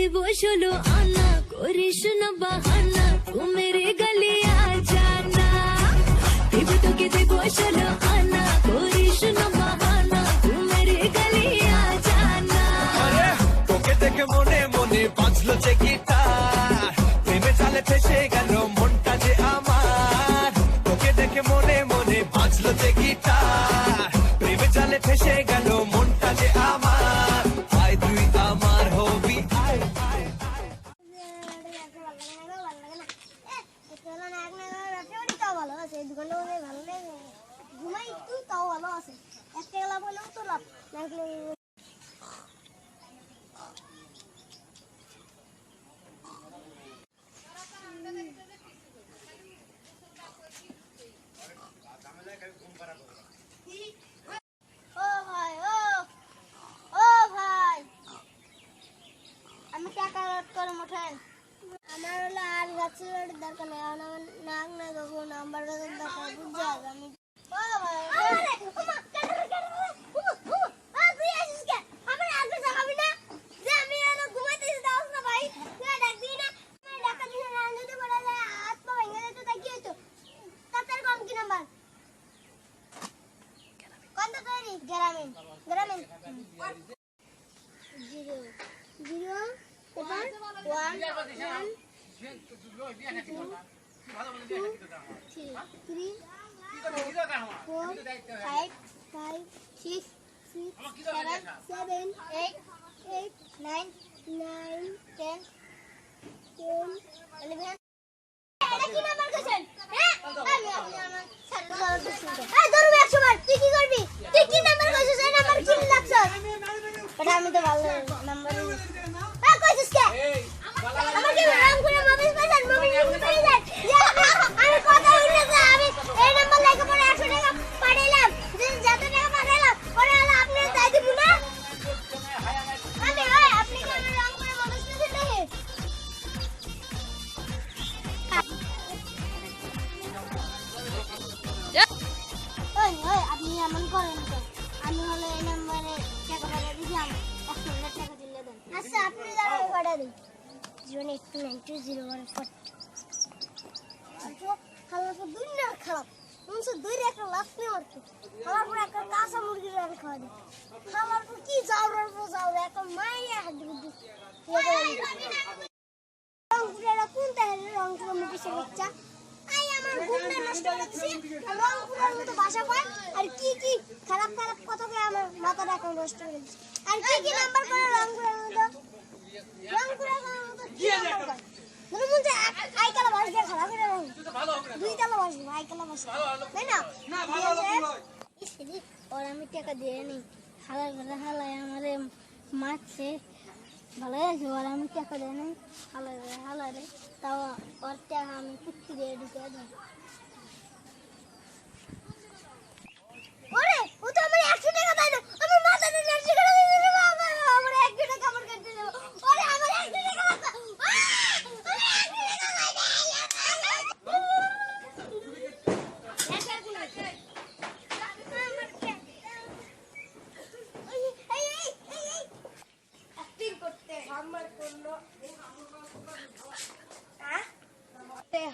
দেব 16 আনা, করিস না বাহানা, তু মেরে গলি আ জানা। তোকে দেব 16 আনা, করিস না বাহানা, তু মেরে গলি আ জানা। তোকে দেখে মনে মনে বাজলো যে গিটার, প্রেমে জালে ফেসে গেল মনটা যে আমার। তোকে দেখে মনে মনে বাজলো যে গিটার, প্রেমে জালে ফেসে গেল মনটা যে আমার। আয় তুই আমার হবি, আয় আয় আয়। ঘুমাই একটু তাও ভালো আছে, একটা গেলা বলেও তো লাভ লাগলে। ও ভাই, ও ভাই, আমি টাকা লোড করে মোঠেন। আমার হলো আর গাছের লোডের দরকার নেই, আমার নাক না গো নাম্বার দরকার, বুঝছো? আমি ও ভাই, তুই আসিস কে? আমার আগে জানাবি না যে আমি আর ঘুমাইতেছি, দাও না ভাই, তুই ডাক দিই না। আমি ডাকা দিই না, যদি বলা যায় হাত পা ভেঙে যেত তাই কি হতো? তার কম কি নাম্বার কত তৈরি? গ্রামীণ গ্রামীণ 0 0 এবার 1 1 2 3 4 5 5 6 7 7 8 8 9 9 10 10 11। এটা কি নাম্বার কইছেন? হ্যাঁ আমি আমার ছাড়ো এই ধরু 100 বার। তুই কি করবি? তুই কি নাম্বার কইছিস? এই নাম্বার কি লাগছ? এটা আমি তো ভালো নাম্বার হ্যাঁ কইছিস কে? আমাকে রাম করে মোবাইল পাইছেন, মোবাইল পাইছেন। আমি কথা হইছে যে আমি এই নাম্বার লাগে পরে 100 টাকা পাঠাইলাম, যে যত টাকা পাঠাইলাম পরে হলো আপনি তাই দিব না। আমি ওই আপনি কি আমার রাম করে মোবাইল পাইছেন নাকি? ওই আপনি এমন করেন তো, আমি হলো এই নাম্বারে টাকা পাঠিয়ে দিছি, আমি 100 টাকা দিলে দেন। আচ্ছা আপনি যারা পাঠিয়ে দিন 0892014। খালার পর দুই না খারাপ মনসে দুই একটা লাভ নেই আর কি। খালার পর একটা কাঁচা মুরগির আর খাওয়া দিই। খালার পর কি যাওয়ার পর যাওয়ার একটা মাইয়া হাড্ডি বুদ্ধি রংপুরেরা কোন তাহলে রংপুরের মুখে সে বাচ্চা আই আমার ঘুমটা নষ্ট করছে। রংপুরের মতো ভাষা কয় আর কি কি খারাপ খারাপ কথা কয়, আমার মাথাটা এখন নষ্ট করে দিচ্ছে। আর কি কি নাম্বার করে রংপুরের মতো, রংপুরের মতো কি নাম্বার কয় মনে মনে আই কালা ভাষা দিয়ে খারাপ করে রং দুই কালা ভাষা আই কালা ভাষা তাই না না ভালো ভালো ইসি ওর আমি টাকা দিয়ে নেই। হালার ঘরে হালায় আমারে মারছে, ভালো আছে ওর আমি টাকা দিয়ে নেই। হালার ঘরে হালারে তাও ওর টাকা আমি কুত্তি দিয়ে ঢুকে দিই। ওরে ও তো আমার 100 টাকা দেয় না, আমার মাথাটা নষ্ট করে দিয়েছে রে বাবা। আমার 100 টাকা কাপড় কেটে দেব। ওরে আমার 100 টাকা লাগবে।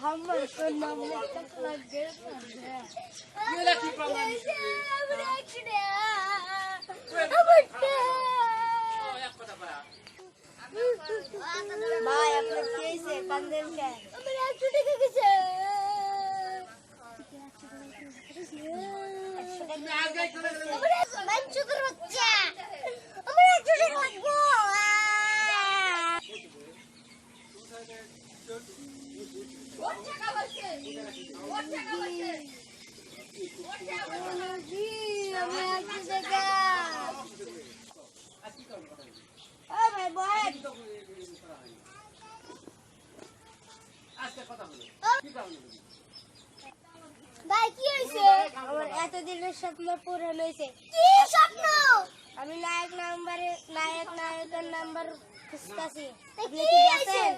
हमर को नाम तक लग गया ये लकी प्रॉब्लम भाई अपने कैसे कंदे के हमर एक्चुअली के कैसे मैं आ गई मैं चुकर बच्चा हमर एक्चुअली लगो এতদিনের স্বপ্ন পূরণ হয়েছে। কি স্বপ্ন? আমি নায়ক নায়কের নাম্বার খুঁজতেছি। আপনি কি দেখেন?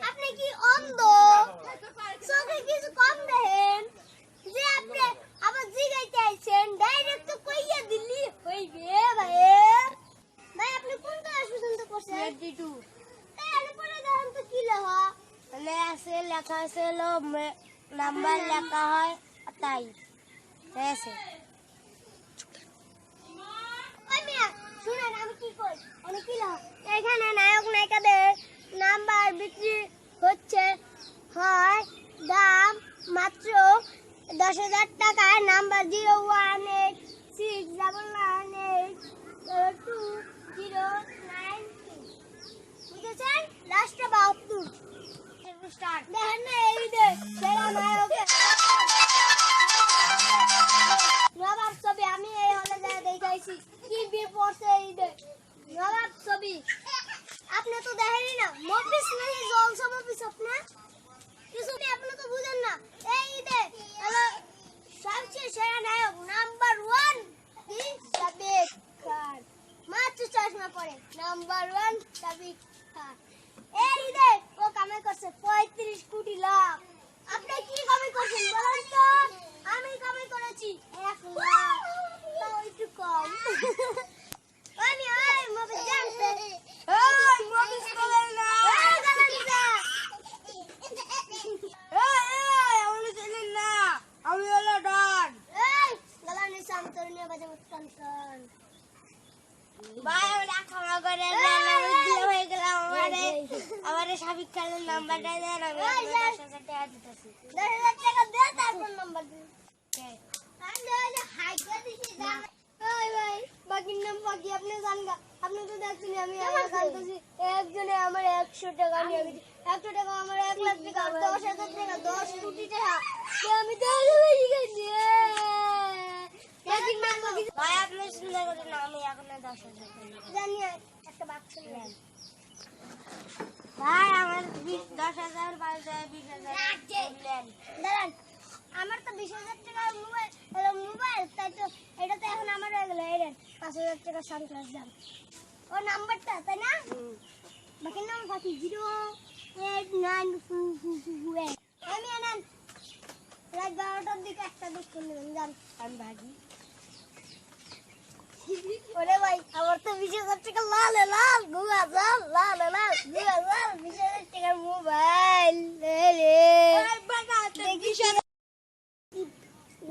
আপনি কি অন্ধ? চোখে কিছু কম দেখেন যে আপনি আবার জিগাইতে আইছেন, ডাইরেক্ট তো কইয়া দিলি হইবে। আছে লেখা আছে হলো নাম্বার লেখা হয় তাই আছে। শুনেন আমি কি কই অনেক কি এখানে নায়ক নায়িকাদের নাম্বার বিক্রি হচ্ছে হয় দাম মাত্র 10,000 টাকায়। নাম্বার 01869982093 বুঝেছেন? লাস্টে 72 স্টার্ট দেখেন না এই যে সেরা নায়ক নবাব ছবি আমি এই হলে যা দেখাইছি কি বি পড়ছে এই যে নবাব ছবি আপনি তো দেখেনই না মফিস নেই জলসা মফিস আপনি কিছু কি আপনি তো বুঝেন না এই যে হলো সবচেয়ে সেরা নায়ক নাম্বার 1 সাবিক খান মাত্র চশমা পরে নাম্বার 1 সাবিক খান এই যে ও কামাই করছে 35 কোটি লাখ। আপনি কি কামাই করছেন বলেন তো? আমি কামাই করেছি 1 লাখ তাও একটু কম। আমি ওই মফিস জানতে ওই মফিস বলেন না এই জানেন না এই আমি জানেন না আমি হলো ডন এই গলানি সান্তরনিয়া বাজে মুস্কান ভাই ওরা খাওয়া করে দিয়ে হয়ে গেলাম আমারে সাবিক খানের নাম্বারটা দেন আমি 10,000 টাকা দিতেছি 10,000 টাকা দে তারপর নাম্বার দে আমি ওই হাই করে দিছি দাম ওই ভাই বাকি নাম বাকি আপনি জানগা আপনি তো দেখছেন আমি জানতেছি একজনে আমার 100 টাকা নিয়ে গেছি 100 টাকা আমার 1 লাখ টাকা 10,000 টাকা 10 কোটি টাকা আমি তো বেশি গেছি বাকি নাম বাকি ভাই আপনি শুনে গেছেন না আমি এখন 10,000 টাকা জানি একটা বাক্স নেন ভাই আমার 10,000 20,000 নেন দাঁড়ান আমার তো 20,000 টাকা মোবাইল তাই তো এটা তো এখন আমার হয়ে গেল এই 5,000 টাকা সানগ্লাস দাম ও নাম্বারটা তাই না বাকি নাম বাকি 08922 আমি আনেন রাত 12টার দিকে একটা দেখুন নেবেন আমি ভাগি ওরে ভাই আমার তো 20,000 টাকা লাল লাল গুগা লাল লাল লাল গুগা লাল 20,000 টাকার মোবাইল রে বাবা দেখিস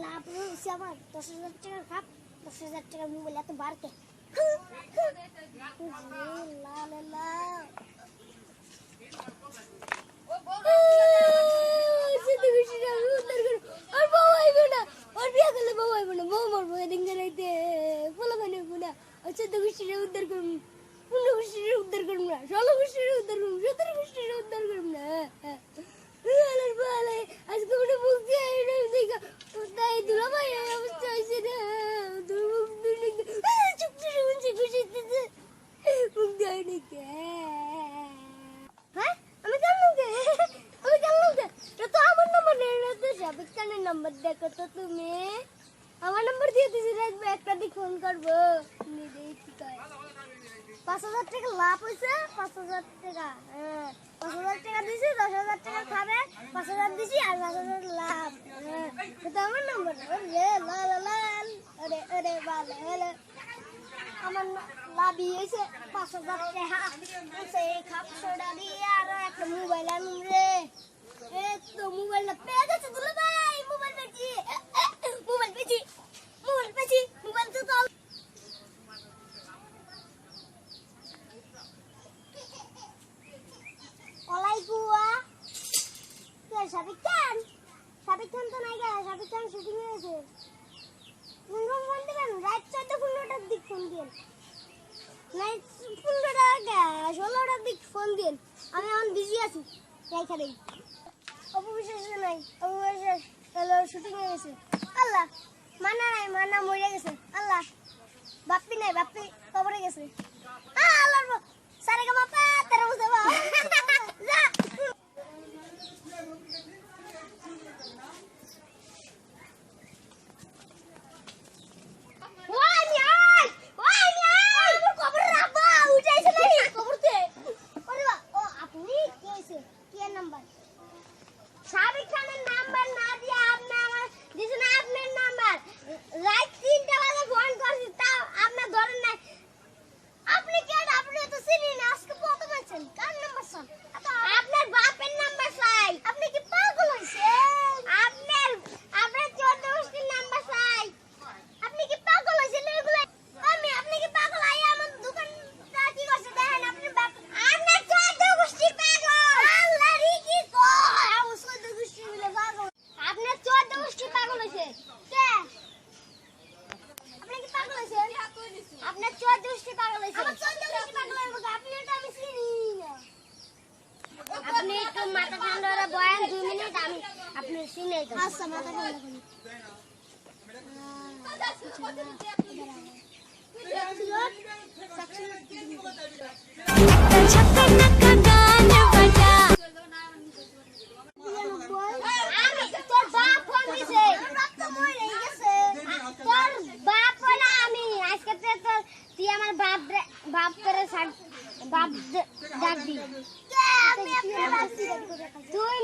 লাভ হচ্ছে আমার 10,000 টাকার খাপ 10,000 টাকার মোবাইল এত বাড়তে লাল লাল উদ্ধার করুন 15 গোষ্ঠীর উদ্ধার করুন না 16 গোষ্ঠীর উদ্ধার করুন 17 গোষ্ঠীর উদ্ধার করুন না আজকে মনে মুক্তি তাই দুলা ভাই অবস্থা হয়েছে না চুক্তি শুনছি খুশিতে মুক্তি হয়নি হ্যাঁ আমি জানলাম এটা তো আমার নাম্বার নেই তো সাবিক খানের নাম্বার দেখো তো তুমি আমার নাম্বার দিয়ে দিছি রাখবে একটা দিক ফোন করবো নিজেই ঠিক হয় 5,000 টাকা লাভ হয়েছে 5,000 টাকা 5,000 টাকা দিছি 10,000 টাকা খাবে 5,000 দিছি আর 5,000 লাভ এটা আমার নাম্বার রে লাল লাল আরে আরে ভালো আমার লাভই হয়েছে 5,000 টাকা সেই খাপ সোডা দিয়ে আর একটা মোবাইল আনুন রে এই তো মোবাইলটা পেয়ে গেছে দুলা ভাই মোবাইল পেয়েছি মোবাইল তো তো ওলাইকুয়া কে সাবিক খান তো নাই গা সাবিক খান শুটিং এ আছে ফোন দিবেন রাত 15টার দিক ফোন দিন নাই 16টার দিক ফোন দিন আমি এখন বিজি আছি এইখানে অপবিশ্বাস নাই অপবিশ্বাস হলো শুটিং এ গেছে আল্লাহ মানা মরে গেছে আল্লাহ বাপ্পি নাই বাপ্পি কবরে গেছে আল্লাহ সারে গা বাপ্পা তেরা বুঝে বা যা সাবিক খানের নাম্বার না দিয়ে আপনি আমার দিছেন আপনার নাম্বার রাত 3টা বাজে ফোন করছি তাও আপনি ধরেন না আপনি কে আপনি তো চিনি না আজকে প্রথম আছেন কার নাম্বার স্যার আপনার বাপের নাম্বার চাই আপনি শুনে আচ্ছা মাথা ঠান্ডা করুন छक्का नक्का गान बजा তোর বাপ ফোন দিছে তোর বাপ বলে আমি আজকে তো তুই আমার বাপ করে বাপ ডাকবি তুই